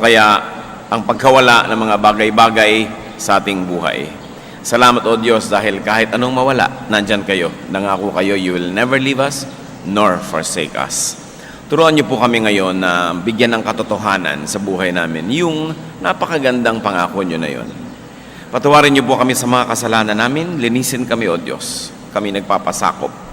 kaya ang pagkawala ng mga bagay-bagay sa ating buhay. Salamat o Diyos dahil kahit anong mawala, nandyan kayo. Nangako kayo, you will never leave us nor forsake us. Turuan niyo po kami ngayon na bigyan ng katotohanan sa buhay namin yung napakagandang pangako niyo na yon. Patawarin niyo po kami sa mga kasalanan namin, linisin kami o Diyos. Kami nagpapasakop.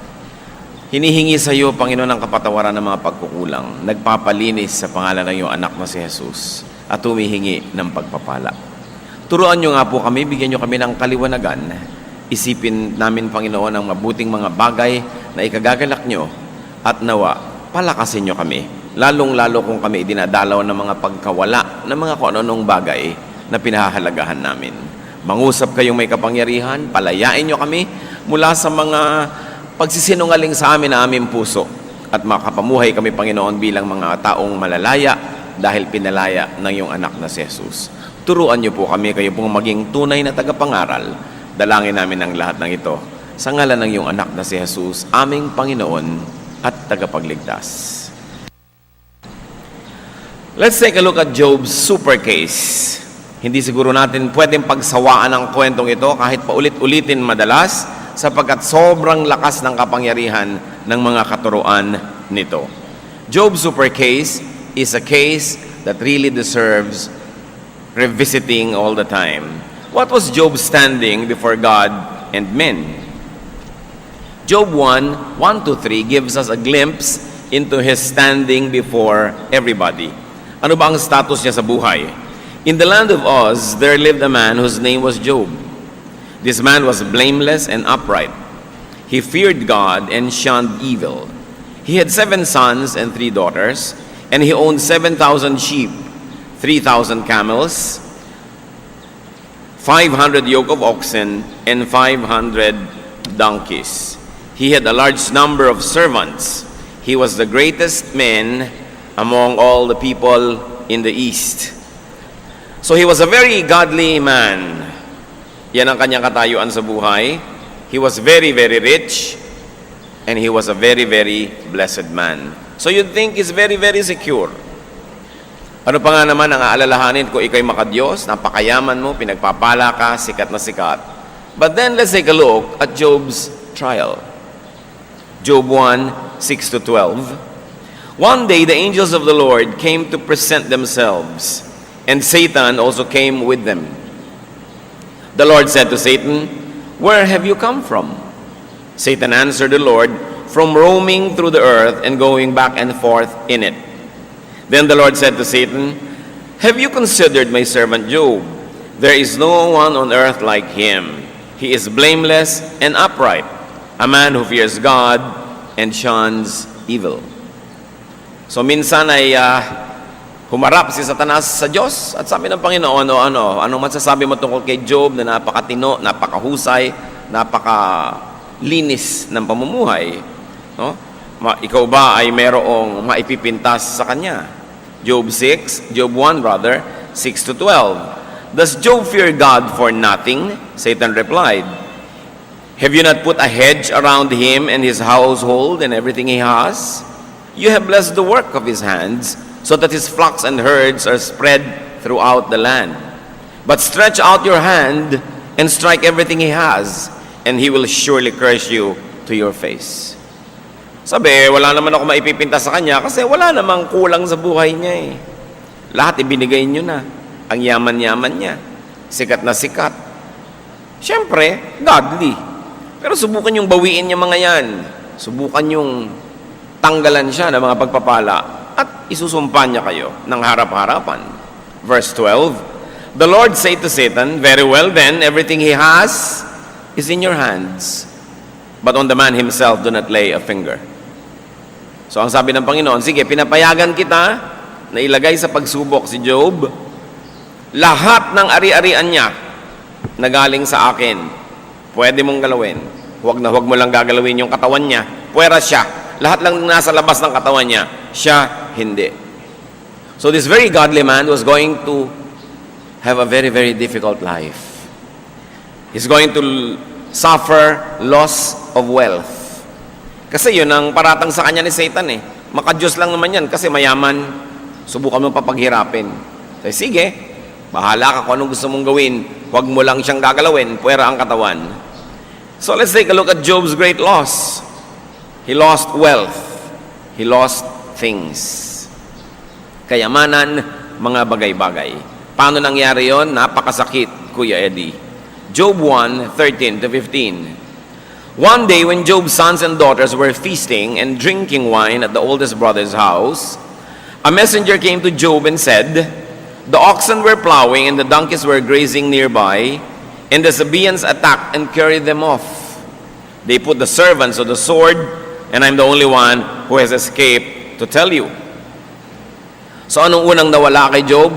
Hinihingi sa iyo, Panginoon, ang kapatawaran ng mga pagkukulang. Nagpapalinis sa pangalan ng iyong anak na si Jesus at humihingi ng pagpapala. Turuan niyo nga po kami, bigyan niyo kami ng kaliwanagan. Isipin namin, Panginoon, ang mabuting mga bagay na ikagagalak niyo at nawa, palakasin niyo kami. Lalong-lalo kung kami dinadalaw ng mga pagkawala ng mga kung anong bagay na pinahahalagahan namin. Mangusap kayong may kapangyarihan, palayain niyo kami mula sa mga pagsisinungaling sa amin na aming puso at makapamuhay kami, Panginoon, bilang mga taong malalaya dahil pinalaya ng iyong anak na si Jesus. Turuan niyo po kami, kayo pong maging tunay na tagapangaral. Dalangin namin ang lahat ng ito sa ngalan ng iyong anak na si Jesus, aming Panginoon at tagapagligtas. Let's take a look at Job's super case. Hindi siguro natin pwedeng pagsawaan ang kwentong ito kahit paulit-ulitin madalas sapagkat sobrang lakas ng kapangyarihan ng mga katuruan nito. Job's super case is a case that really deserves revisiting all the time. What was Job standing before God and men? Job 1:1-3 gives us a glimpse into his standing before everybody. Ano ba ang status niya sa buhay? In the land of Uz, there lived a man whose name was Job. This man was blameless and upright. He feared God and shunned evil. He had 7 sons and 3 daughters, and he owned 7,000 sheep, 3,000 camels, 500 yoke of oxen, and 500 donkeys. He had a large number of servants. He was the greatest man among all the people in the east. So he was a very godly man. Yan ang kanyang katayuan sa buhay. He was very, very rich, and he was a very, very blessed man. So you'd think he's very, very secure. Ano pa nga naman ang aalalahanin kung ikaw'y makadiyos, napakayaman mo, pinagpapala ka, sikat na sikat. But then let's take a look at Job's trial. Job 1:6-12. One day the angels of the Lord came to present themselves, and Satan also came with them. The Lord said to Satan, "Where have you come from?" Satan answered the Lord, "From roaming through the earth and going back and forth in it." Then the Lord said to Satan, "Have you considered my servant Job? There is no one on earth like him. He is blameless and upright, a man who fears God and shuns evil." So minsan ay humarap si Satanas sa Diyos at sabi ng Panginoon, ano masasabi mo tungkol kay Job na napakatino, napakahusay, napakalinis ng pamumuhay? No? Ikaw ba ay merong maipipintas sa kanya? Job 1 rather, 6-12. Does Job fear God for nothing? Satan replied, "Have you not put a hedge around him and his household and everything he has? You have blessed the work of his hands, so that his flocks and herds are spread throughout the land. But stretch out your hand and strike everything he has, and he will surely curse you to your face." Sabi, wala naman ako maipipinta sa kanya kasi wala namang kulang sa buhay niya eh. Lahat ibinigay niyo na. Ang yaman-yaman niya. Sikat na sikat. Siyempre, godly. Pero subukan yung bawiin niya mga yan. Subukan yung tanggalan siya ng mga pagpapala at isusumpan niya kayo ng harap-harapan. Verse 12, the Lord said to Satan, "Very well then, everything he has is in your hands. But on the man himself do not lay a finger." So ang sabi ng Panginoon, sige, pinapayagan kita na ilagay sa pagsubok si Job. Lahat ng ari-arian niya na galing sa akin, pwede mong galawin. Huwag na huwag mo lang gagalawin yung katawan niya. Puwera siya. Lahat lang nasa labas ng katawan niya. Siya, hindi. So this very godly man was going to have a very, very difficult life. He's going to suffer loss of wealth. Kasi yun ang paratang sa kanya ni Satan eh. Makadiyos lang naman yan kasi mayaman. Subukan mo papaghirapin. So, sige, bahala ka kung anong gusto mong gawin. Huwag mo lang siyang gagalawin, puwera ang katawan. So let's take a look at Job's great loss. He lost wealth. He lost things. Kayamanan, mga bagay-bagay. Paano nangyari yon? Napakasakit, Kuya Eddie. Job 1:13-15. One day when Job's sons and daughters were feasting and drinking wine at the oldest brother's house, a messenger came to Job and said, "The oxen were plowing and the donkeys were grazing nearby, and the Sabaeans attacked and carried them off. They put the servants to the sword, and I'm the only one who has escaped to tell you." So anong unang nawala kay Job?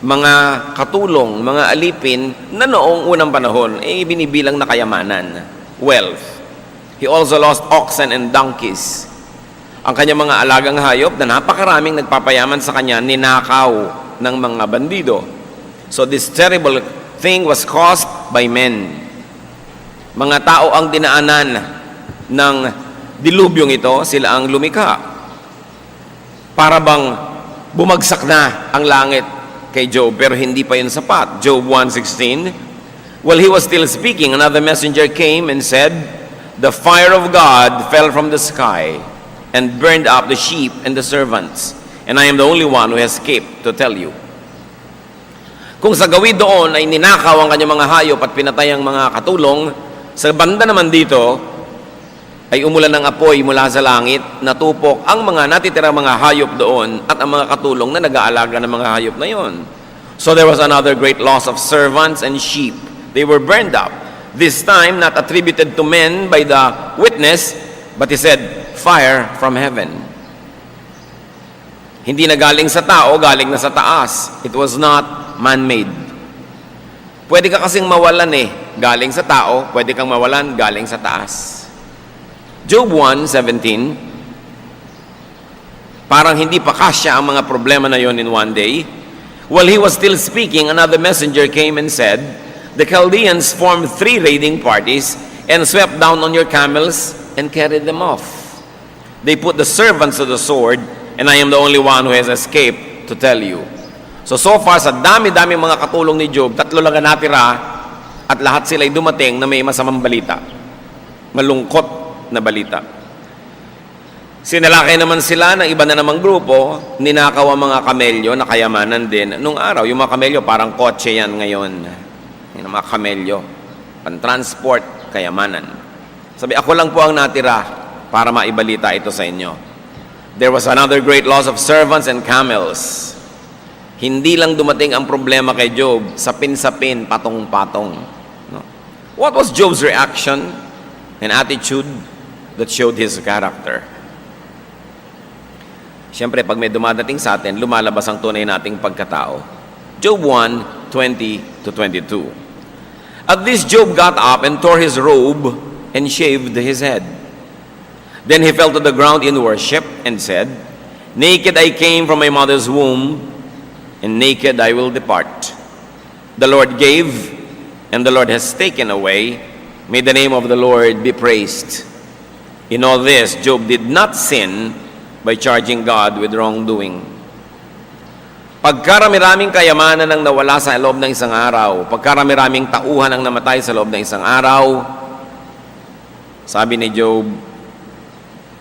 Mga katulong, mga alipin na noong unang panahon, binibilang na kayamanan, wealth. He also lost oxen and donkeys. Ang kanyang mga alagang hayop na napakaraming nagpapayaman sa kanya, ninakaw ng mga bandido. So this terrible thing was caused by men. Mga tao ang dinaanan ng dilubyong ito, sila ang lumikha. Para bang bumagsak na ang langit kay Job, pero hindi pa yun sapat. Job 1:16, while he was still speaking, another messenger came and said, "The fire of God fell from the sky and burned up the sheep and the servants, and I am the only one who has escaped to tell you." Kung sa gawin doon ay ninakaw ang kanyang mga hayop at pinatay ang mga katulong, sa banda naman dito ay umulan ng apoy mula sa langit, natupok ang mga natitirang mga hayop doon at ang mga katulong na nag-aalaga ng mga hayop na yon. So there was another great loss of servants and sheep. They were burned up. This time not attributed to men by the witness, but he said, "Fire from heaven." Hindi na galing sa tao, galing na sa taas. It was not man-made. Pwede ka kasing mawalan galing sa tao, pwede kang mawalan galing sa taas. Job 1:17, parang hindi pa kasya ang mga problema na yon in one day. While he was still speaking, another messenger came and said, "The Chaldeans formed 3 raiding parties and swept down on your camels and carried them off. They put the servants to the sword, and I am the only one who has escaped to tell you." So far, sa dami-dami mga katulong ni Job, 3 lang ang natira at lahat sila'y dumating na may masamang balita. Malungkot na balita. Sinalakay naman sila ng iba na namang grupo, ninakaw ang mga kamelyo na kayamanan din. Nung araw, yung mga kamelyo parang kotse yan ngayon. Yung mga kamelyo, pan-transport, kayamanan. Sabi, ako lang po ang natira para maibalita ito sa inyo. There was another great loss of servants and camels. Hindi lang dumating ang problema kay Job, sapin-sapin, patong-patong. No? What was Job's reaction and attitude that showed his character? Siyempre, pag may dumadating sa atin, lumalabas ang tunay nating pagkatao. Job 1:20-22. At this Job got up and tore his robe and shaved his head. Then he fell to the ground in worship and said, "Naked I came from my mother's womb, and naked I will depart. The Lord gave, and the Lord has taken away. May the name of the Lord be praised." In all this, Job did not sin by charging God with wrongdoing. Pagkarami-raming kayamanan ang nawala sa loob ng isang araw, pagkarami-raming tauhan ang namatay sa loob ng isang araw, sabi ni Job,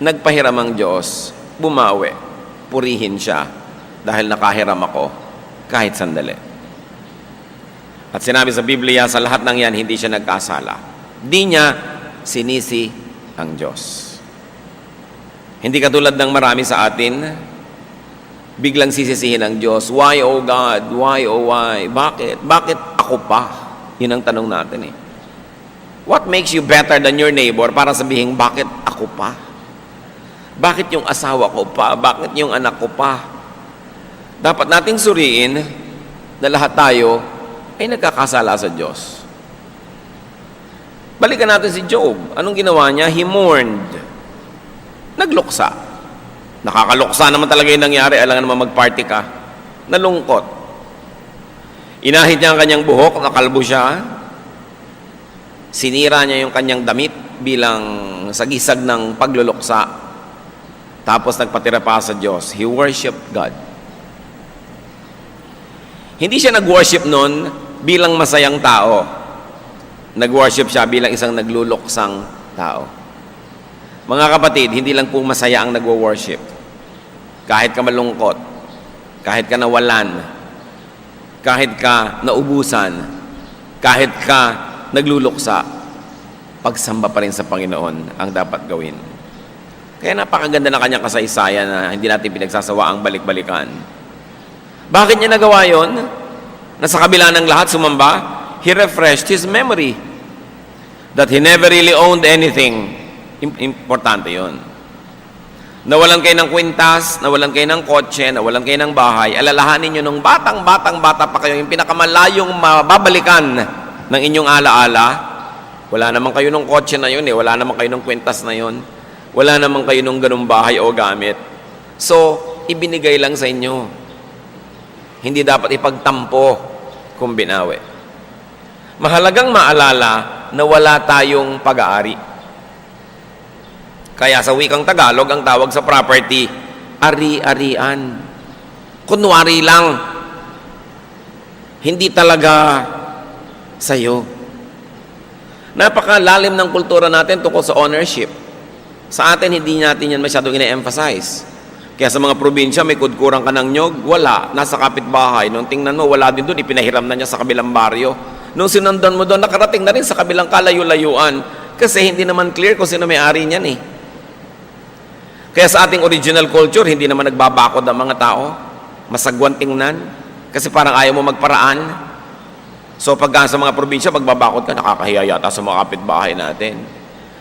nagpahiram ang Diyos, bumawi, purihin siya, dahil nakahiram ako, kahit sandali. At sinabi sa Biblia, sa lahat ng yan, hindi siya nagkasala. Di niya sinisi ang Diyos. Hindi katulad ng marami sa atin, biglang sisisihin ang Diyos. Why, oh God? Why, oh why? Bakit? Bakit ako pa? Yun ang tanong natin What makes you better than your neighbor para sabihin, bakit ako pa? Bakit yung asawa ko pa? Bakit yung anak ko pa? Dapat nating suriin na lahat tayo ay nagkakasala sa Diyos. Balikan natin si Job. Anong ginawa niya? He mourned. Nagluksa. Nakakaluksa naman talaga yung nangyari. Alangan naman mag-party ka. Nalungkot. Inahit niya ang kanyang buhok, nakalbo siya. Sinira niya yung kanyang damit bilang sagisag ng pagluluksa. Tapos nagpatira pa sa Diyos. He worshiped God. Hindi siya nag-worship noon bilang masayang tao. Nag-worship siya bilang isang nagluluksang tao. Mga kapatid, hindi lang po masaya ang nagwo-worship. Kahit ka malungkot, kahit ka nawalan, kahit ka naubusan, kahit ka nagluluksa, pagsamba pa rin sa Panginoon ang dapat gawin. Kaya napakaganda na kanyang kasaysayan na hindi natin pinagsasawa ang balik-balikan. Bakit niya nagawa yon? Na sa kabila ng lahat sumamba, he refreshed his memory that he never really owned anything. Importante yon. Nawalan kayo ng kwintas, nawalan kayo ng kotse, nawalan kayo ng bahay, alalahanin nyo nung bata pa kayo, yung pinakamalayong mababalikan ng inyong alaala, wala naman kayo ng kotse na yun wala naman kayo ng kwintas na yun, wala naman kayo ng ganung bahay o gamit. So, ibinigay lang sa inyo. Hindi dapat ipagtampo kung binawi. Mahalagang maalala na wala tayong pag-aari. Kaya sa wikang Tagalog, ang tawag sa property, ari-arian. Kunwari lang. Hindi talaga sa'yo. Napakalalim ng kultura natin tungkol sa ownership. Sa atin, hindi natin yan masyadong ina-emphasize. Kaya sa mga probinsya, may kudkurang ka ng nyog, wala, nasa kapitbahay. Nung tingnan mo, wala din doon, ipinahiram na niya sa kabilang baryo. Nung sinundan mo doon, nakarating na rin sa kabilang kalayo-layuan. Kasi hindi naman clear kung sino may-ari niyan Kaya sa ating original culture, hindi naman nagbabakod ang mga tao. Masagwan tingnan. Kasi parang ayaw mo magparaan. So pagka sa mga probinsya, magbabakod ka, nakakahiya yata sa mga kapitbahay natin.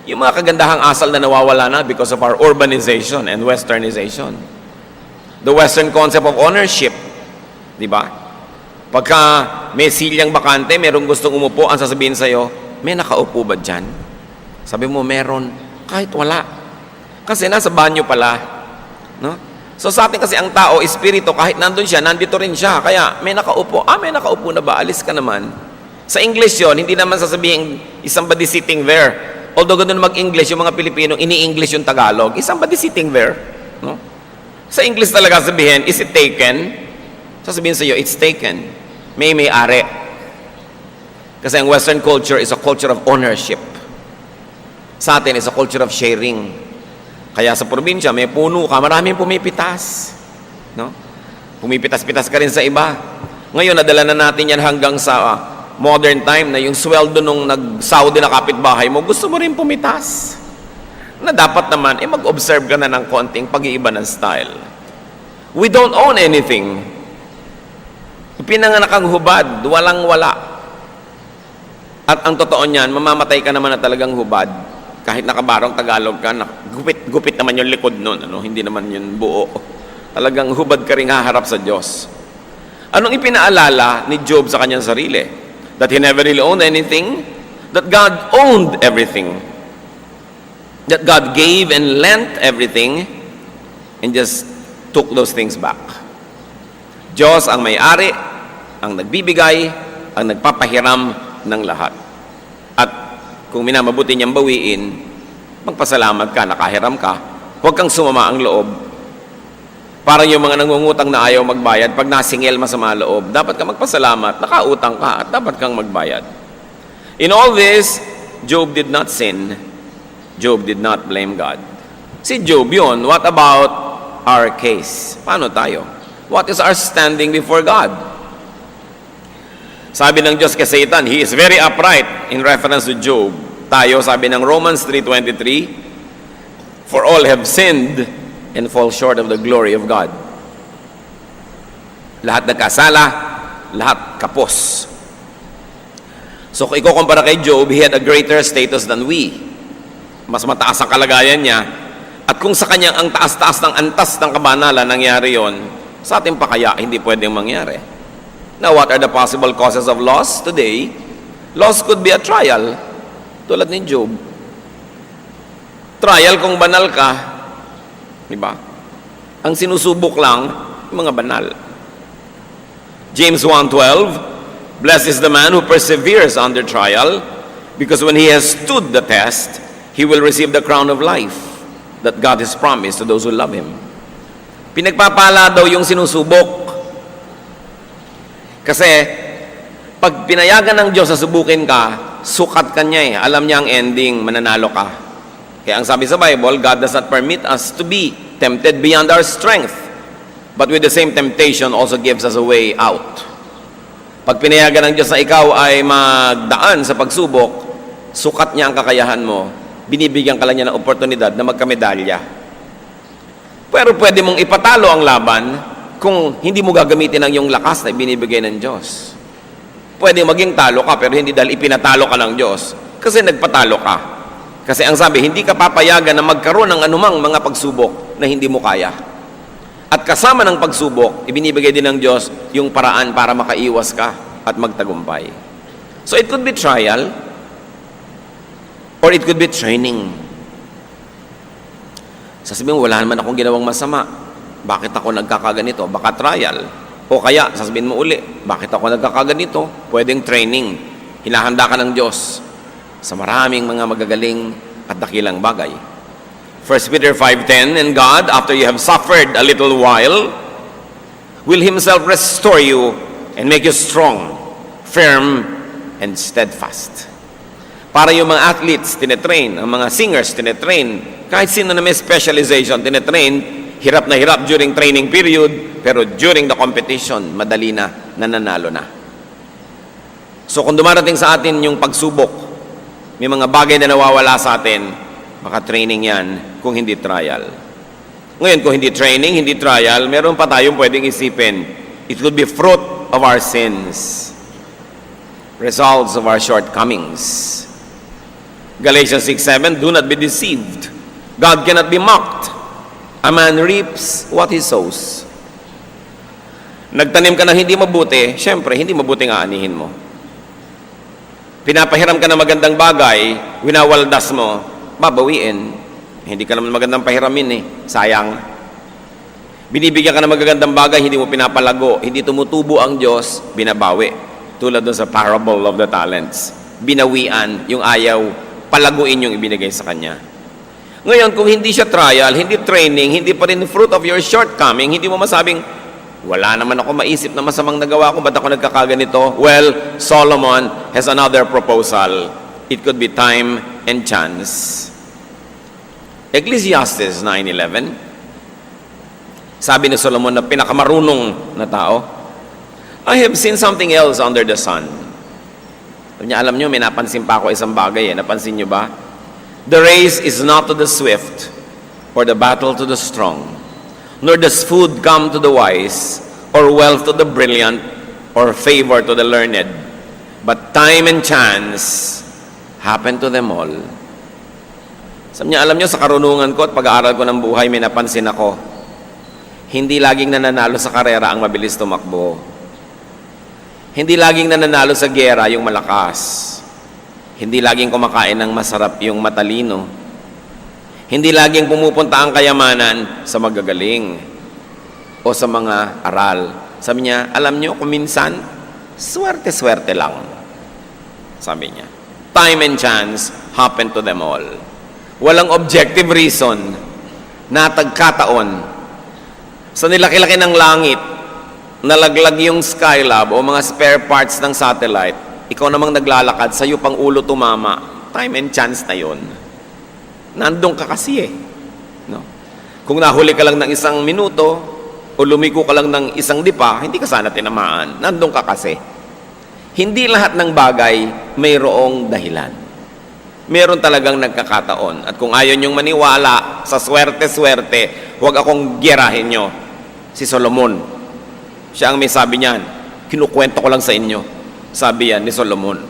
Yung mga kagandahang asal na nawawala na because of our urbanization and westernization. The Western concept of ownership, di ba? Pagka may silyang bakante, merong gustong umupo, ang sasabihin sa'yo, may nakaupo ba dyan? Sabi mo, meron. Kahit wala. Kasi nasa banyo pala. No? So sa atin kasi ang tao, espiritu, kahit nandun siya, nandito rin siya. Kaya may nakaupo. May nakaupo na ba? Alis ka naman. Sa English yon, hindi naman sasabihin, is somebody sitting there. Although ganun mag-English, yung mga Pilipino, ini-English yung Tagalog. Is somebody sitting there? No? Sa English talaga sabihin, is it taken? Sasabihin sa iyo, it's taken. May-ari. Kasi ang Western culture is a culture of ownership. Sa atin, is a culture of sharing. Kaya sa probinsya, may puno ka, maraming pumipitas. No? Pumipitas-pitas ka rin sa iba. Ngayon, nadala na natin yan hanggang sa modern time na yung sweldo nung nag-Saudi na kapitbahay mo, gusto mo rin pumitas. Na dapat naman, mag-observe ka na ng konting pag-iiba ng style. We don't own anything. Pinanganak ang hubad, walang-wala. At ang totoo niyan, mamamatay ka naman na talagang hubad. Kahit nakabarong Tagalog ka, gupit naman yung likod nun, hindi naman yun buo. Talagang hubad ka rin haharap sa Diyos. Anong ipinaalala ni Job sa kanyang sarili? That he never really owned anything, that God owned everything, that God gave and lent everything, and just took those things back. Diyos ang may-ari, ang nagbibigay, ang nagpapahiram ng lahat. At kung minamabuti niyang bawiin, magpasalamat ka, nakahiram ka, huwag kang sumama ang loob. Parang yung mga nangungutang na ayaw magbayad, pag nasingil masama loob, dapat ka magpasalamat, nakautang ka, at dapat kang magbayad. In all this, Job did not sin. Job did not blame God. Si Job yun. What about our case? Paano tayo? What is our standing before God? Sabi ng Diyos kay Satan, he is very upright in reference to Job. Tayo, sabi ng Romans 3:23, for all have sinned and fall short of the glory of God. Lahat nagkasala, lahat kapos. So kung ikukumpara kay Job, he had a greater status than we. Mas mataas ang kalagayan niya. At kung sa kanya ang taas-taas ng antas ng kabanalan nangyari yon, sa atin pa kaya hindi pwedeng mangyari. Now, what are the possible causes of loss today? Loss could be a trial, tulad ni Job. Trial kung banal ka, diba? Ang sinusubok lang, yung mga banal. James 1:12, blessed is the man who perseveres under trial, because when he has stood the test, he will receive the crown of life that God has promised to those who love Him. Pinagpapala daw yung sinusubok. Kasi, pag pinayagan ng Diyos na subukin ka, sukat ka niya eh. Alam niya ang ending, mananalo ka. Kaya ang sabi sa Bible, God does not permit us to be tempted beyond our strength. But with the same temptation also gives us a way out. Pag pinayagan ng Diyos na ikaw ay magdaan sa pagsubok, sukat niya ang kakayahan mo, binibigyan ka lang niya ng oportunidad na magkamedalya. Pero pwede mong ipatalo ang laban kung hindi mo gagamitin ang iyong lakas na ibinibigay ng Diyos. Pwede maging talo ka, pero hindi dahil ipinatalo ka ng Diyos. Kasi nagpatalo ka. Kasi ang sabi, hindi ka papayagan na magkaroon ng anumang mga pagsubok na hindi mo kaya. At kasama ng pagsubok, ibinibigay din ng Diyos yung paraan para makaiwas ka at magtagumpay. So it could be trial, or it could be training. Sasabihin mo, wala naman akong ginawang masama. Bakit ako nagkakaganito? Baka trial. O kaya, sasabihin mo uli, bakit ako nagkakaganito? Pwedeng training. Hinahanda ka ng Diyos sa maraming mga magagaling at dakilang bagay. 1 Peter 5:10, and God, after you have suffered a little while, will Himself restore you and make you strong, firm, and steadfast. Para yung mga athletes, tinetrain, ang mga singers, tinetrain, kahit sino na may specialization, tinetrain, hirap na hirap during training period, pero during the competition, madali na, nananalo na. So kung dumarating sa atin yung pagsubok, may mga bagay na nawawala sa atin, baka training yan kung hindi trial. Ngayon, kung hindi training, hindi trial, meron pa tayong pwedeng isipin. It will be fruit of our sins. Results of our shortcomings. Galatians 6:7, do not be deceived. God cannot be mocked. A man reaps what he sows. Nagtanim ka ng hindi mabuti, syempre, hindi mabuti nga anihin mo. Pinapahiram ka ng magandang bagay, winawaldas mo, babawiin. Hindi ka naman magandang pahiramin eh. Sayang. Binibigyan ka ng magagandang bagay, hindi mo pinapalago. Hindi tumutubo ang Diyos, binabawi. Tulad dun sa parable of the talents. Binawian, yung ayaw, palaguin yung ibinigay sa Kanya. Ngayon, kung hindi siya trial, hindi training, hindi pa rin fruit of your shortcoming, hindi mo masabing, wala naman ako maisip na masamang nagawa ko, ba't ako nagkakaganito? Well, Solomon has another proposal. It could be time and chance. Ecclesiastes 9:11, sabi ni Solomon na pinakamarunong na tao, I have seen something else under the sun. Alam niyo, may napansin pa ako isang bagay. Napansin niyo ba? The race is not to the swift, or the battle to the strong, nor does food come to the wise, or wealth to the brilliant, or favor to the learned. But time and chance happen to them all. Sabi niya, alam niyo, sa karunungan ko at pag-aaral ko ng buhay, may napansin ako. Hindi laging nananalo sa karera ang mabilis tumakbo. Hindi laging nananalo sa giyera yung malakas. Hindi laging kumakain ng masarap yung matalino. Hindi laging pumupunta ang kayamanan sa magagaling o sa mga aral. Sabi niya, alam niyo, kung minsan, swerte-swerte lang. Sabi niya, time and chance happen to them all. Walang objective reason na tagkataon. Sa nilaki-laki ng langit, nalaglag yung Skylab o mga spare parts ng satellite, ikaw namang naglalakad, sa'yo pang ulo tumama, time and chance na yon. Nandun ka kasi eh. No? Kung nahuli ka lang ng isang minuto, o lumiko ka lang ng isang dipa, hindi ka sana tinamaan. Nandun ka kasi. Hindi lahat ng bagay mayroong dahilan. Meron talagang nagkakataon. At kung ayaw niyong maniwala sa swerte-swerte, huwag akong giyerahin nyo. Si Solomon, siya ang may sabi niyan, kinukwento ko lang sa inyo. Sabi yan ni Solomon.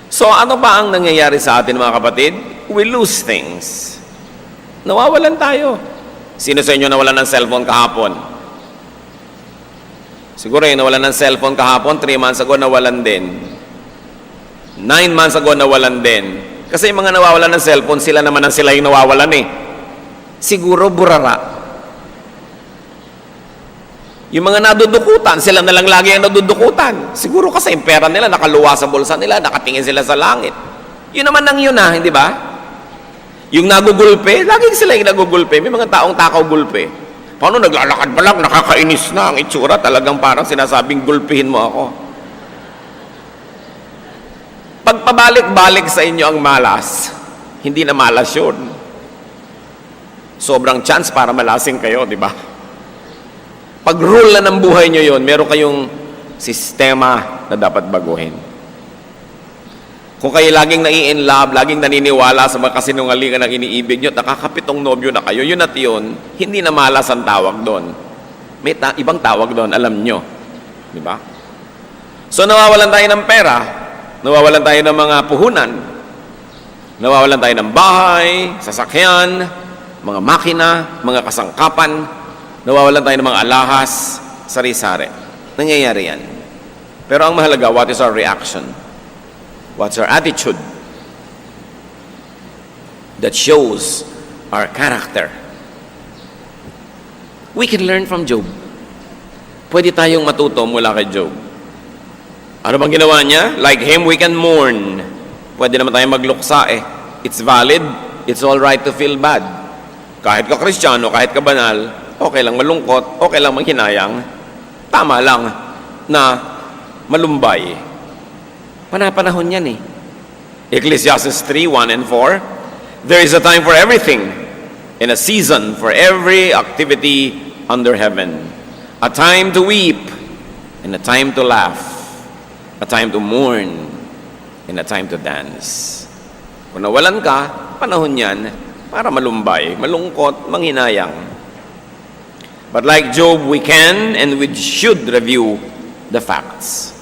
So, ano ba ang nangyayari sa atin, mga kapatid? We lose things. Nawawalan tayo. Sino sa inyo nawalan ng cellphone kahapon? Siguro yung nawalan ng cellphone kahapon, 3 months ago nawalan din. 9 months ago nawalan din. Kasi yung mga nawawalan ng cellphone, sila naman ang sila yung nawawalan eh. Siguro burara. Yung mga nadudukutan, sila na lang lagi ang nadudukutan. Siguro kasi yung pera nila nakaluwa sa bulsa nila, nakatingin sila sa langit. Yun naman ang yun hindi ba? Yung nagugulpe, laging sila yung nagugulpe. May mga taong takaw gulpe. Paano naglalakad pa lang, nakakainis na ang itsura, talagang parang sinasabing gulpihin mo ako. Pagpabalik-balik sa inyo ang malas, hindi na malas yun. Sobrang chance para malasing kayo, di ba? Pag rule na ng buhay nyo yun, meron kayong sistema na dapat baguhin. Kung kayo laging nai-in-love, laging naniniwala sa mga kasinungalingan ng iniibig nyo, nakakapitong nobyo na kayo, yun at yun, hindi na malas ang tawag doon. May ibang tawag doon, alam nyo. Di ba? So nawawalan tayo ng pera, nawawalan tayo ng mga puhunan, nawawalan tayo ng bahay, sasakyan, mga makina, mga kasangkapan, nawawalan tayo ng mga alahas, sari-sari. Nangyayari yan. Pero ang mahalaga, what is our reaction? What's our attitude? That shows our character. We can learn from Job. Pwede tayong matuto mula kay Job. Ano bang ginawa niya? Like him, we can mourn. Pwede naman tayong magluksa eh. It's valid. It's all right to feel bad. Kahit ka Kristiyano, kahit ka banal, okay lang malungkot, okay lang manghinayang, tama lang na malumbay. Panapanahon yan eh. Ecclesiastes 3:1 and 4, there is a time for everything, and a season for every activity under heaven. A time to weep, and a time to laugh. A time to mourn, and a time to dance. Kung nawalan ka, panahon yan para malumbay, malungkot, manghinayang. But like Job, we can and we should review the facts.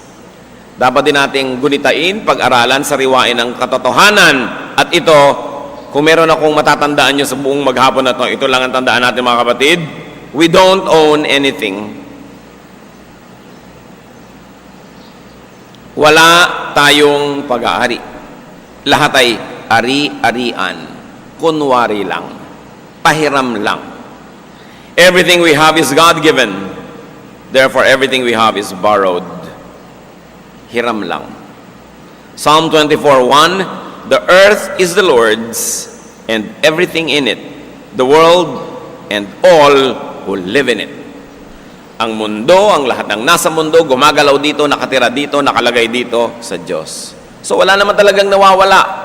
Dapat din nating gunitain, pag-aralan, sariwain ang katotohanan. At ito, kung meron akong matatandaan nyo sa buong maghapon na ito lang ang tandaan natin mga kapatid, we don't own anything. Wala tayong pag-aari. Lahat ay ari-arian. Kunwari lang. Pahiram lang. Everything we have is God-given. Therefore, everything we have is borrowed. Hiram lang. Psalm 24:1, the earth is the Lord's and everything in it, the world and all who live in it. Ang mundo, ang lahat ng nasa mundo, gumagalaw dito, nakatira dito, nakalagay dito sa Diyos. So wala naman talagang nawawala.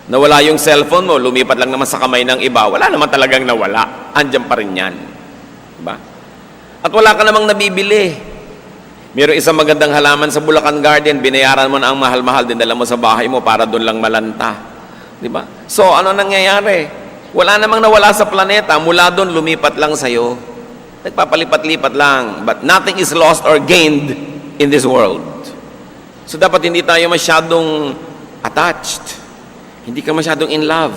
Nawala yung cellphone mo, lumipat lang naman sa kamay ng iba, wala naman talagang nawala. Andiyan pa rin yan. Diba? At wala ka namang nabibili. Mayroong isang magandang halaman sa Bulacan Garden, binayaran mo na ang mahal-mahal, dinala mo sa bahay mo para doon lang malanta. Di ba? So, ano nangyayari? Wala namang nawala sa planeta, mula doon lumipat lang sa'yo. Nagpapalipat-lipat lang. But nothing is lost or gained in this world. So, dapat hindi tayo masyadong attached. Hindi ka masyadong in love.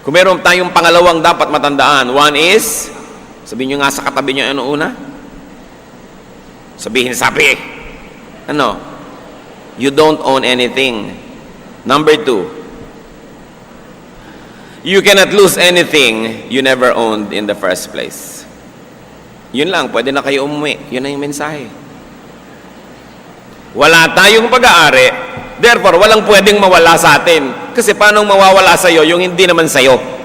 Kung meron tayong pangalawang dapat matandaan, one is, sabihin nyo nga sa katabi nyo, ano una? Sabi, ano? You don't own anything. Number 2, you cannot lose anything you never owned in the first place. Yun lang, pwede na kayo umuwi. Yun na yung mensahe. Wala tayong pag-aari, therefore, walang pwedeng mawala sa atin. Kasi paano mawawala sa'yo yung hindi naman sa'yo?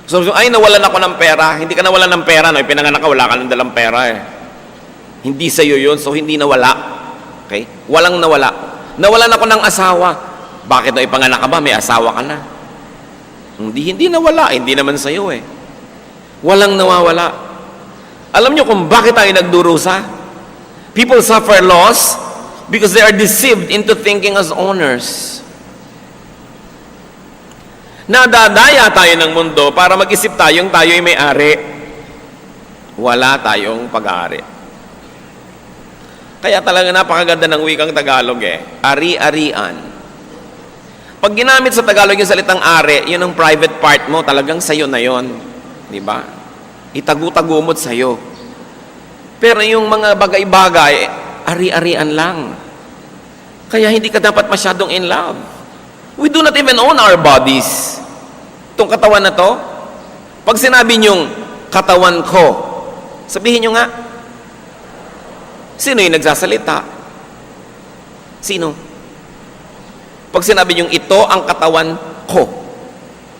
So, ay, nawalan ako ng pera. Hindi ka nawalan ng pera, no? Pinanganak ka, wala ka ng dalang pera, eh. Hindi sa'yo yun, so hindi nawala. Okay? Walang nawala. Nawalan ako ng asawa. Bakit no, ipanganak ka ba? May asawa ka na. Hindi nawala. Hindi naman sa'yo, eh. Walang nawawala. Alam nyo kung bakit tayo nagdurusa? People suffer loss because they are deceived into thinking as owners. Nadadaya tayo ng mundo para mag-isip tayong tayo'y may-ari. Wala tayong pag-aari. Kaya talaga napakaganda ng wikang Tagalog eh. Ari-arian. Pag ginamit sa Tagalog yung salitang ari, yun ang private part mo, talagang sayo na yun. Di ba? Itagu-tagumot sayo. Pero yung mga bagay-bagay, ari-arian lang. Kaya hindi ka dapat masyadong in love. We do not even own our bodies. Itong katawan na to, pag sinabi niyong katawan ko, sabihin niyo nga, sino yung nagsasalita? Sino? Pag sinabi niyong ito ang katawan ko,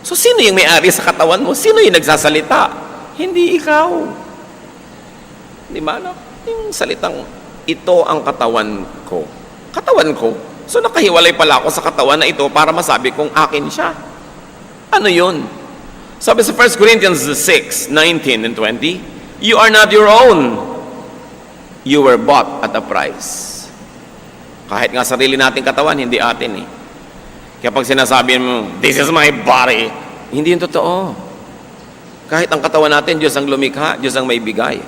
So, sino yung may-ari sa katawan mo? Sino yung nagsasalita? Hindi ikaw. Di ba? No? Yung salitang, ito ang katawan ko. Katawan ko. So, nakahiwalay pala ako sa katawan na ito para masabi kong akin siya. Ano yun? Sabi sa 1 Corinthians 6, 19 and 20, you are not your own. You were bought at a price. Kahit nga sarili nating katawan, hindi atin eh. Kaya pag sinasabi mo, this is my body, hindi yun totoo. Kahit ang katawan natin, Diyos ang lumikha, Diyos ang maibigay.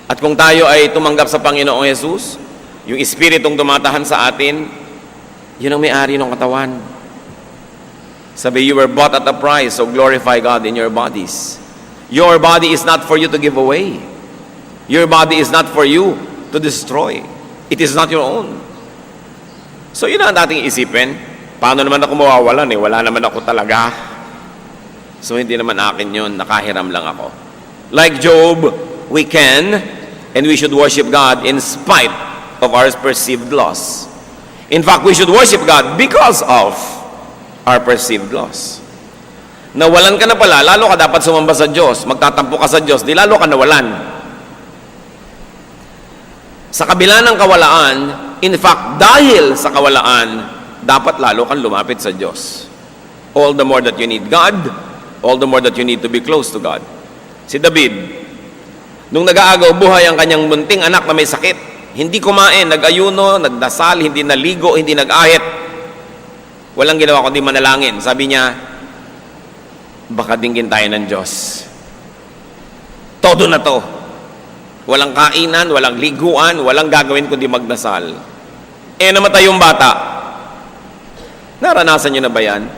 At kung tayo ay tumanggap sa Panginoong Jesus, yung Espiritong tumatahan sa atin, yun ang may-ari ng katawan. Sabi, you were bought at a price, so glorify God in your bodies. Your body is not for you to give away. Your body is not for you to destroy. It is not your own. So yun ang ating isipin. Paano naman ako mawawalan eh? Wala naman ako talaga. So hindi naman akin yun. Nakahiram lang ako. Like Job, we can and we should worship God in spite of our perceived loss. In fact, we should worship God because of our perceived loss. Nawalan ka na pala, lalo ka dapat sumamba sa Diyos. Magtatampo ka sa Diyos, di lalo ka nawalan. Sa kabila ng kawalaan, in fact, dahil sa kawalaan, dapat lalo kang lumapit sa Diyos. All the more that you need God, all the more that you need to be close to God. Si David, nung nag-aagaw buhay ang kanyang munting anak na may sakit, hindi kumain, nag-ayuno, nagdasal, hindi naligo, hindi nag-ahit. Walang ginawa kundi manalangin. Sabi niya, baka dinggin tayo ng Diyos. Todo na to. Walang kainan, walang liguan, walang gagawin kundi magdasal. Namatay yung bata. Naranasan niyo na ba yan?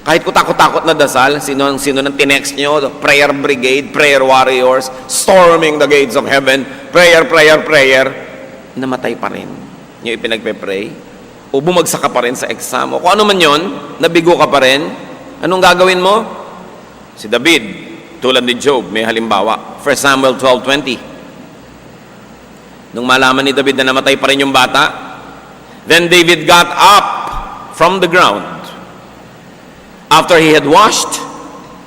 Kahit kutakot-takot na dasal, sino nang tinext niyo? Prayer brigade, prayer warriors, storming the gates of heaven, prayer, prayer, prayer. Namatay pa rin. Yung ipinagpe-pray. O bumagsak ka pa rin sa exam. O kung ano man yon, nabigo ka pa rin. Anong gagawin mo? Si David, tulad ni Job, may halimbawa. 1 Samuel 12:20. Nung malaman ni David na namatay pa rin yung bata, then David got up from the ground. After he had washed,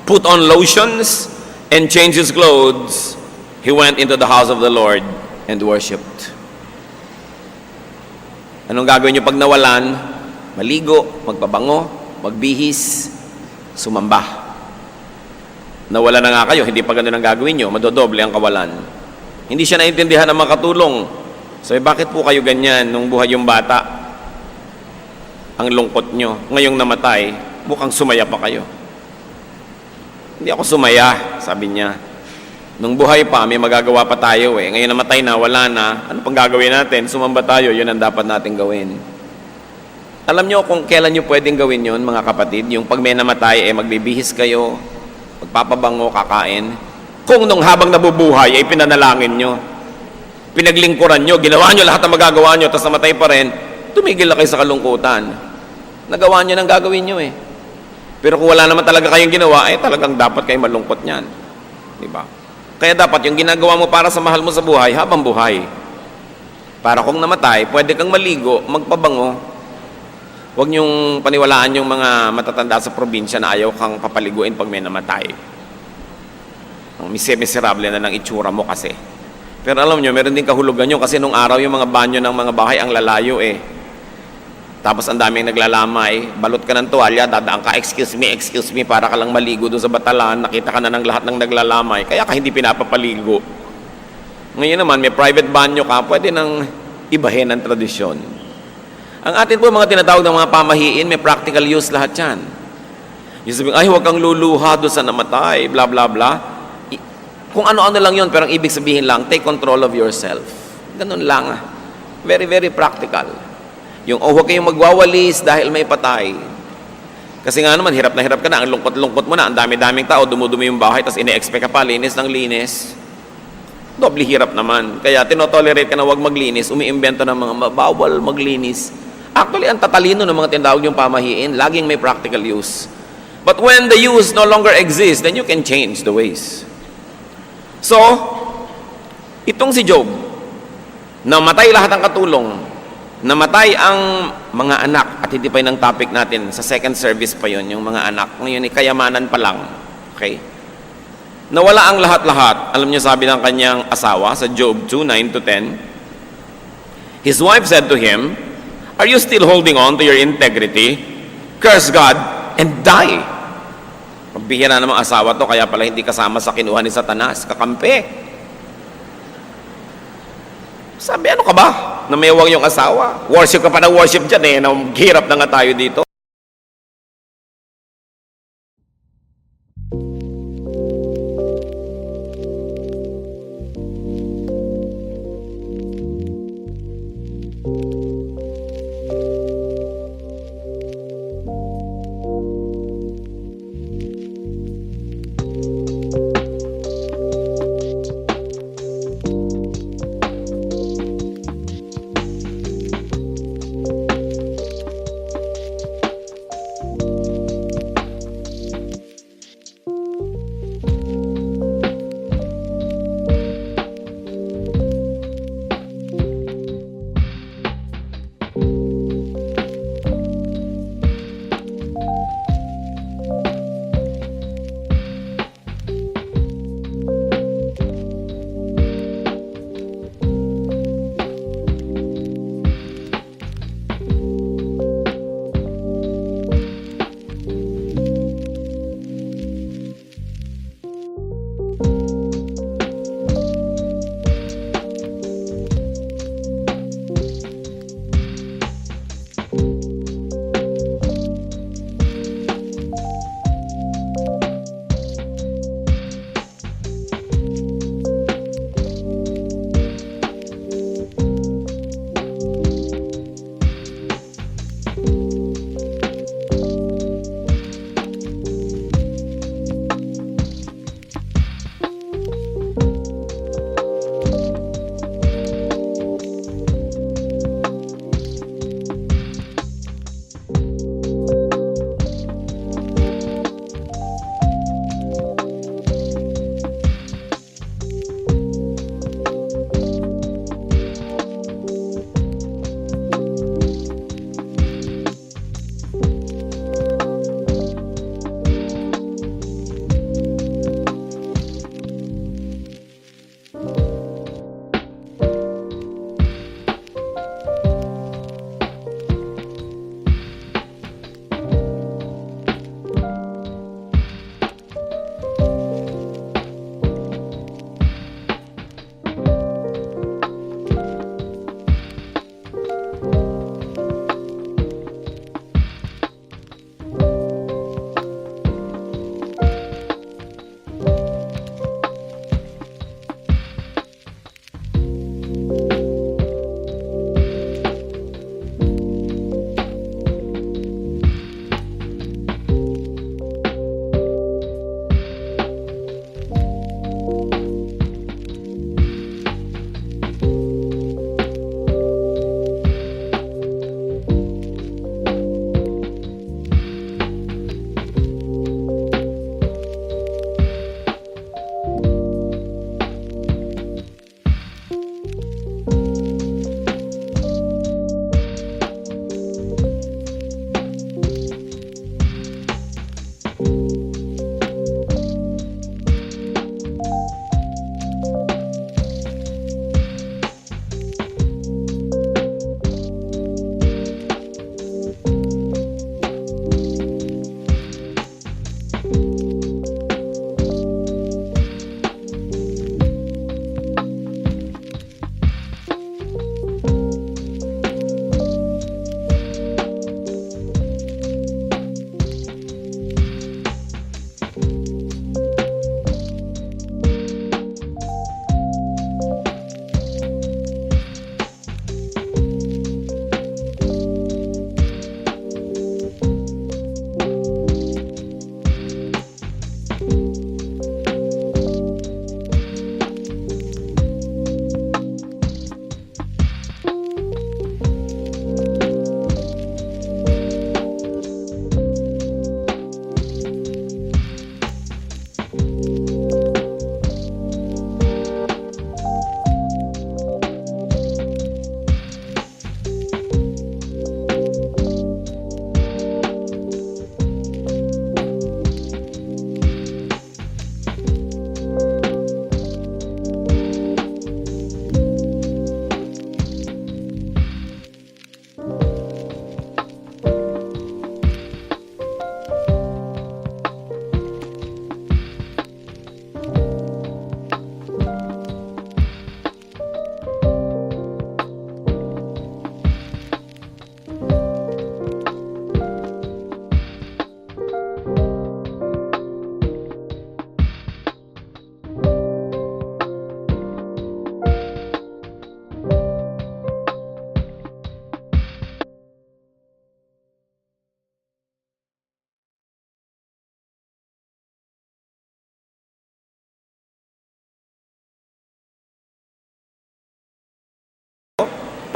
put on lotions, and changed his clothes, he went into the house of the Lord and worshipped. Anong gagawin nyo pag nawalan? Maligo, magpabango, magbihis, sumamba. Nawala na nga kayo, hindi pa ganun ang gagawin nyo, madodoble ang kawalan. Hindi siya naintindihan ng makatulong. Sabi, bakit po kayo ganyan nung buhay yung bata? Ang lungkot nyo. Ngayong namatay, mukhang sumaya pa kayo. Hindi ako sumaya, sabi niya. Nung buhay pa, may magagawa pa tayo eh. Ngayon namatay na, wala na. Ano pang gagawin natin? Sumamba tayo, yun ang dapat natin gawin. Alam nyo kung kailan nyo pwedeng gawin yun, mga kapatid? Yung pag may namatay, magbibihis kayo, magpapabango, kakain. Kung nung habang nabubuhay, ay pinanalangin nyo, pinaglingkuran nyo, ginawa nyo lahat ng magagawa nyo, tapos namatay pa rin, tumigil na kayo sa kalungkutan. Nagawa nyo ng gagawin nyo eh. Pero kung wala naman talaga kayong ginawa, talagang dapat kayo malungkot niyan. Diba? Kaya dapat yung ginagawa mo para sa mahal mo sa buhay, habang buhay. Para kung namatay, pwede kang maligo, magpabango. Huwag niyong paniwalaan yung mga matatanda sa probinsya na ayaw kang papaliguin pag may namatay. Ang miserable na ng itsura mo kasi. Pero alam nyo, meron din kahulugan nyo kasi nung araw yung mga banyo ng mga bahay ang lalayo eh. Tapos ang daming naglalamay, balot ka ng tuwalya, dadaan ka, excuse me, para ka lang maligo doon sa batalan, nakita ka na ng lahat ng naglalamay, kaya ka hindi pinapapaligo. Ngayon naman, may private banyo ka, pwede nang ibahin ang tradisyon. Ang atin po mga tinatawag ng mga pamahiin, may practical use lahat yan. Yung sabihin, ay huwag kang luluha doon sa namatay, bla bla bla. Kung ano-ano lang yun, pero ang ibig sabihin lang, take control of yourself. Ganun lang. Very, very practical. Yung, huwag kayong magwawalis dahil may patay. Kasi nga naman, hirap ka na, ang lungkot-lungkot mo na, ang dami-daming tao, dumudumi yung bahay, tapos ine-expect ka pa, linis ng linis. Doble hirap naman. Kaya tinotolerate ka na huwag maglinis, umiimbento ng mga bawal maglinis. Actually, ang tatalino ng mga tinatawag yung pamahiin, laging may practical use. But when the use no longer exists, then you can change the ways. So, itong si Job, namatay lahat ang katulong, namatay ang mga anak, at hindi pa yun ang topic natin, sa second service pa yun, yung mga anak. Ngayon, kayamanan pa lang. Okay? Nawala ang lahat-lahat. Alam niyo, sabi ng kanyang asawa sa Job 2, 9 to 10, his wife said to him, "Are you still holding on to your integrity? Curse God and die." Pagbihira namang asawa to, kaya pala hindi kasama sa kinuha ni Satanas. Kakampi. Sabi, ano ka ba? Namewang yung asawa. Worship ka pa na worship dyan eh. Naghirap na nga tayo dito.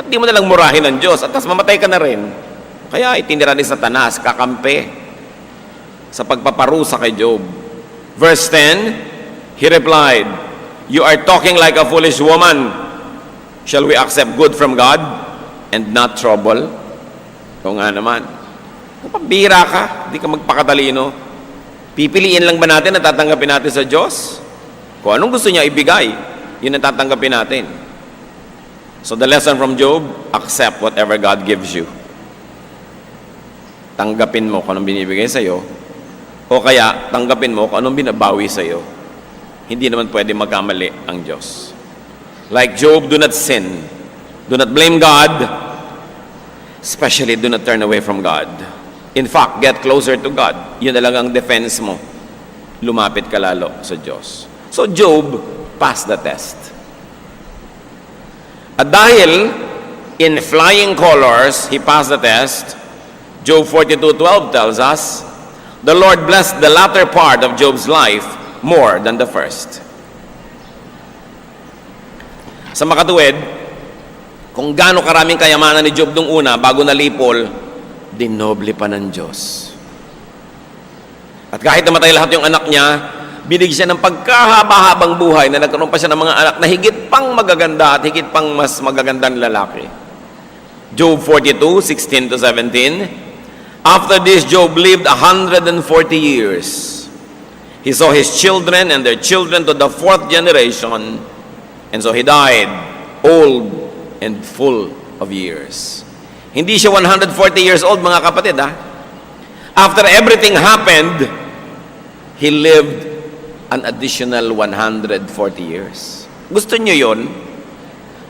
Ba't di mo nalang murahin ng Diyos? At tas mamatay ka na rin. Kaya itinira ni Satanas, kakampi sa pagpaparusa kay Job. Verse 10, he replied, "You are talking like a foolish woman. Shall we accept good from God and not trouble?" O nga naman. Pambira ka, di ka magpakatalino. Pipiliin lang ba natin na tatanggapin natin sa Diyos? Kung anong gusto niya ibigay, yun ang tatanggapin natin. So the lesson from Job, accept whatever God gives you. Tanggapin mo kung anong binibigay sa'yo, o kaya tanggapin mo kung anong binabawi sa'yo. Hindi naman pwede magkamali ang Diyos. Like Job, do not sin. Do not blame God. Especially, do not turn away from God. In fact, get closer to God. Yun na lang ang defense mo. Lumapit ka lalo sa Diyos. So, Job passed the test. At dahil, in flying colors, he passed the test, Job 42:12 tells us, the Lord blessed the latter part of Job's life more than the first. Sa makatuwid, kung gaano karaming kayamanan ni Job nung una, bago nalipol, dinoble pa ng Diyos. At kahit namatay lahat yung anak niya, binigyan siya ng pagkahaba-habang buhay na nagkaroon pa siya ng mga anak na higit pang magaganda at higit pang mas magagandang lalaki. Job 42:16-17, after this, Job lived 140 years. He saw his children and their children to the 4th generation, and so he died old and full of years. Hindi siya 140 years old, mga kapatid, ha? After everything happened, he lived an additional 140 years. Gusto nyo yun?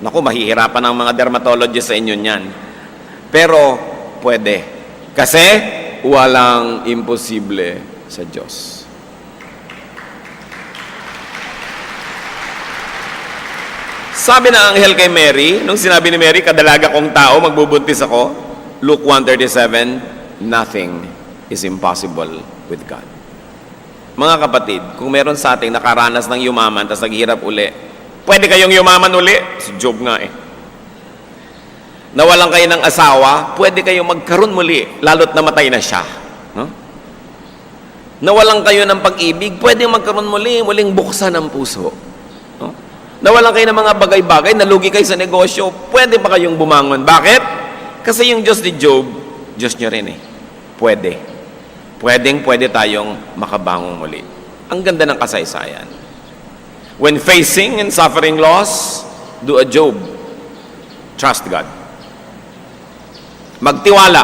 Naku, mahihirapan ang mga dermatologist sa inyo niyan. Pero, pwede. Kasi, walang imposible sa Diyos. Sabi ng anghel kay Mary, nung sinabi ni Mary, kadalaga kong tao, magbubuntis ako, Luke 1:37, nothing is impossible with God. Mga kapatid, kung meron sa ating nakaranas ng yumaman, tapos naghihirap uli, pwede kayong yumaman uli? Si Job nga eh. Nawalan kayo ng asawa, pwede kayong magkaroon muli, lalo't namatay na siya. No? Nawalan kayo ng pag-ibig, pwede magkaroon muli, muling buksan ang puso. No? Nawalan kayo ng mga bagay-bagay, nalugi kayo sa negosyo, pwede pa kayong bumangon. Bakit? Kasi yung Diyos ni Job, Diyos niya rin eh. Pwede. Pwede tayong makabangon muli. Ang ganda ng kasaysayan. When facing and suffering loss, do a Job. Trust God. Magtiwala.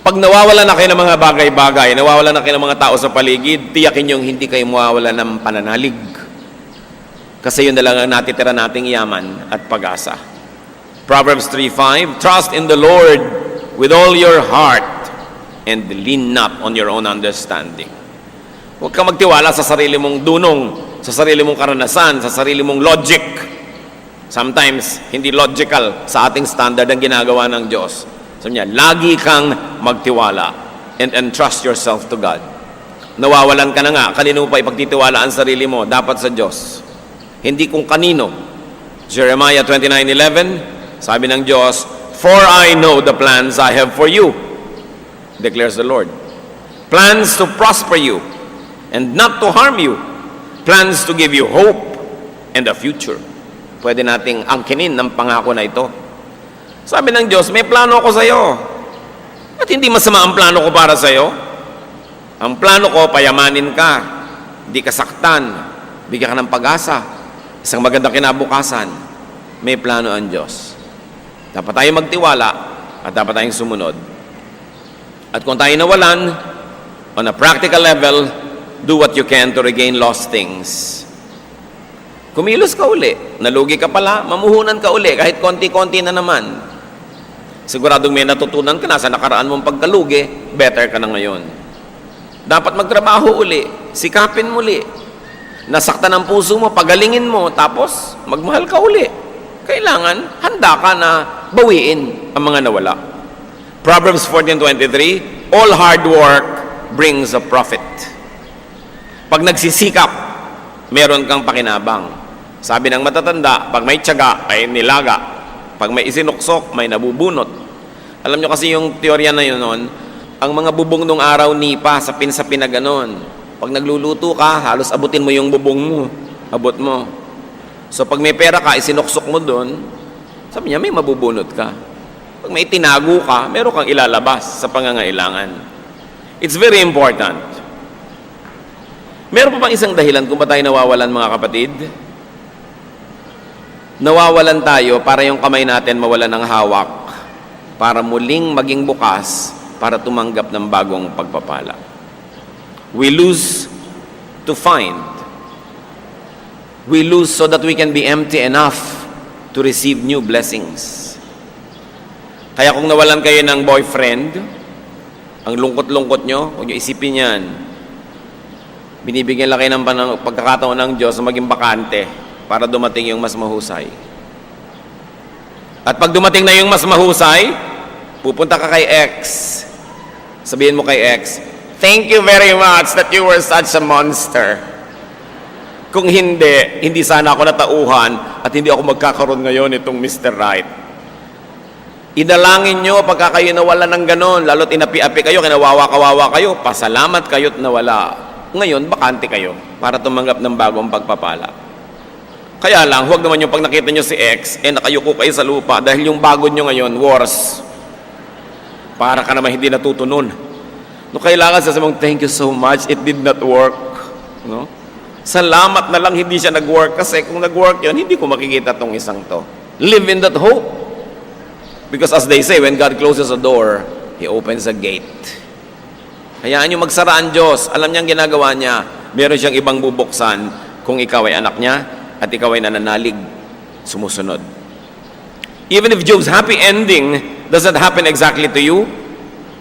Pag nawawalan na kayo ng mga bagay-bagay, nawawalan na kayo ng mga tao sa paligid, tiyakin yung hindi kayo mawawalan ng pananalig. Kasi yun na lang ang natitira nating yaman at pag-asa. Proverbs 3:5, trust in the Lord with all your heart and lean not on your own understanding. Huwag kang magtiwala sa sarili mong dunong, sa sarili mong karanasan, sa sarili mong logic. Sometimes, hindi logical sa ating standard ang ginagawa ng Diyos. Sabi niya, lagi kang magtiwala and entrust yourself to God. Nawawalan ka na nga, kanino pa ipagtitiwala ang sarili mo? Dapat sa Diyos. Hindi kung kanino. Jeremiah 29:11, sabi ng Diyos, for I know the plans I have for you, declares the Lord. Plans to prosper you and not to harm you. Plans to give you hope and a future. Pwede nating angkinin ng pangako na ito. Sabi ng Diyos, may plano ako sa iyo. At hindi masama ang plano ko para sa iyo. Ang plano ko, payamanin ka, hindi ka saktan, bigyan ka ng pag-asa, isang magandang kinabukasan. May plano ang Diyos. Dapat tayong magtiwala at dapat tayong sumunod. At kung tayo nawalan, on a practical level, do what you can to regain lost things. Kumilos ka uli. Nalugi ka pala, mamuhunan ka uli, kahit konti-konti na naman. Siguradong may natutunan ka na sa nakaraan mong pagkalugi, better ka na ngayon. Dapat magtrabaho uli, sikapin muli. Nasaktan ang puso mo, pagalingin mo, tapos magmahal ka uli. Kailangan, handa ka na bawiin ang mga nawala. Proverbs 14:23, all hard work brings a profit. Pag nagsisikap, meron kang pakinabang. Sabi ng matatanda, pag may tiyaga ay nilaga. Pag may isinuksok, may nabubunot. Alam nyo kasi yung teorya na yun noon, ang mga bubong nung araw nipa, sapin-sapin na ganon. Pag nagluluto ka, halos abutin mo yung bubong mo. Abot mo. So pag may pera ka, isinuksok mo doon, sabi niya, may mabubunot ka. Pag may tinago ka, meron kang ilalabas sa pangangailangan. It's very important. Meron pa bang isang dahilan kung ba tayo nawawalan, mga kapatid? Nawawalan tayo para yung kamay natin mawalan ng hawak, para muling maging bukas, para tumanggap ng bagong pagpapala. We lose to find. We lose so that we can be empty enough to receive new blessings. Kaya kung nawalan kayo ng boyfriend, ang lungkot-lungkot nyo, huwag nyo isipin yan. Binibigyan lang kayo ng pagkakataon ng Diyos na maging bakante para dumating yung mas mahusay. At pag dumating na yung mas mahusay, pupunta ka kay X. Sabihin mo kay X, "Thank you very much that you were such a monster. Kung hindi sana ako natauhan at hindi ako magkakaroon ngayon itong Mr. Right." Idalangin nyo pagka kayo nawala ng ganon, lalo't inapi-api kayo, kinawawa-kawawa kayo, pasalamat kayo't nawala. Ngayon, bakante kayo para tumanggap ng bagong pagpapala. Kaya lang, huwag naman yung pag nakita nyo si X, nakayuko kayo sa lupa dahil yung bago nyo ngayon, worse. Para ka naman hindi natutunon. No, kailangan sasabihin mong, "Thank you so much, it did not work." No? Salamat na lang hindi siya nag-work kasi kung nag-work yun, hindi ko makikita tong isang to. Live in that hope. Because as they say, when God closes a door, He opens a gate. Hayaan nyo magsara ang Diyos. Alam niyang ginagawa niya. Meron siyang ibang bubuksan kung ikaw ay anak niya at ikaw ay nananalig, sumusunod. Even if Job's happy ending doesn't happen exactly to you,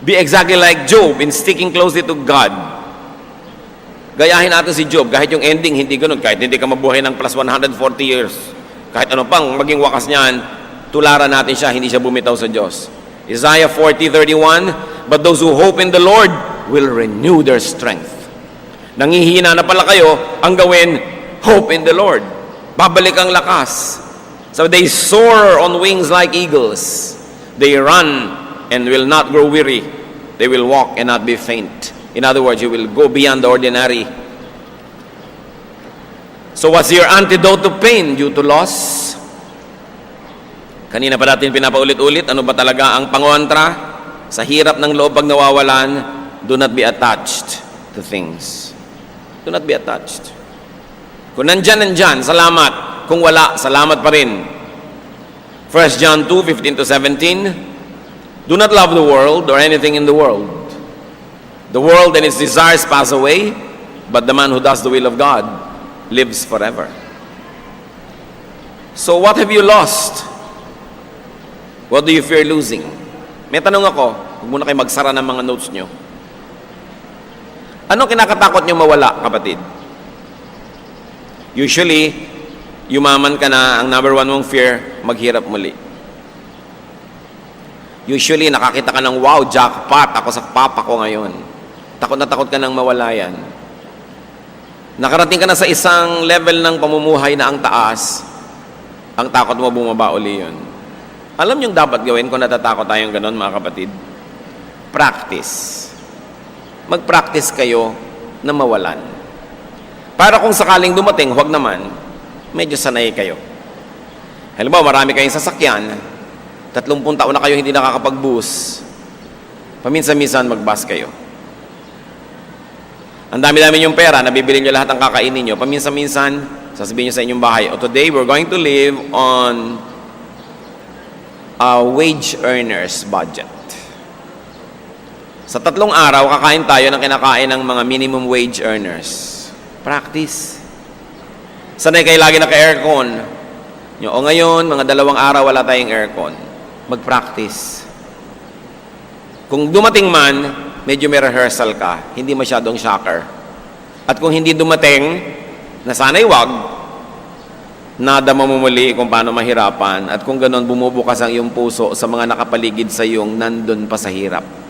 be exactly like Job in sticking closely to God. Gayahin natin si Job, kahit yung ending hindi ganun, kahit hindi ka mabuhay ng plus 140 years, kahit ano pang maging wakas niyan, tularan natin siya, hindi siya bumitaw sa Diyos. Isaiah 40:31, "But those who hope in the Lord will renew their strength." Nangihina na pala kayo, ang gawin, hope in the Lord. Babalik ang lakas. So they soar on wings like eagles. They run and will not grow weary. They will walk and not be faint. In other words, you will go beyond the ordinary. So what's your antidote to pain due to loss? Kanina pa natin pinapaulit-ulit, ano ba talaga ang pangontra sa hirap ng loob pag nawawalan? Do not be attached to things. Do not be attached. Kung nandyan, salamat. Kung wala, salamat pa rin. 1 John 2:15-17, "Do not love the world or anything in the world. The world and its desires pass away, but the man who does the will of God lives forever." So what have you lost? What do you fear losing? May tanong ako, huwag muna kayo magsara ng mga notes nyo. Anong kinakatakot nyo mawala, kapatid? Usually, yumaman ka na, ang number one mong fear, maghirap muli. Usually, nakakita ka ng, "Wow, jackpot, ako sa papa ko ngayon." Takot na takot ka nang mawala yan. Nakarating ka na sa isang level ng pamumuhay na ang taas, ang takot mo bumaba uli yun. Alam niyong dapat gawin kung natatakot tayong ganon, mga kapatid? Practice. Mag-practice kayo na mawalan. Para kung sakaling dumating, huwag naman, medyo sanay kayo. Halimbawa, marami kayong sasakyan, 30 taon na kayo hindi nakakapag-bus, paminsan-minsan mag-bus kayo. Ang dami-dami yung pera, nabibili nyo lahat ng kakainin nyo, paminsan-minsan, sasabihin nyo sa inyong bahay, "Oh, today we're going to live on a wage earner's budget." Sa 3 araw, kakain tayo ng kinakain ng mga minimum wage earners. Practice. Sanay kayo lagi naka-aircon. O ngayon, mga 2 araw wala tayong aircon. Mag-practice. Kung dumating man, medyo may rehearsal ka, hindi masyadong shocker. At kung hindi dumating, na sana'y wag, nada mamumuli kung paano mahirapan, at kung ganon bumubukas ang iyong puso sa mga nakapaligid sa iyong nandun pa sa hirap.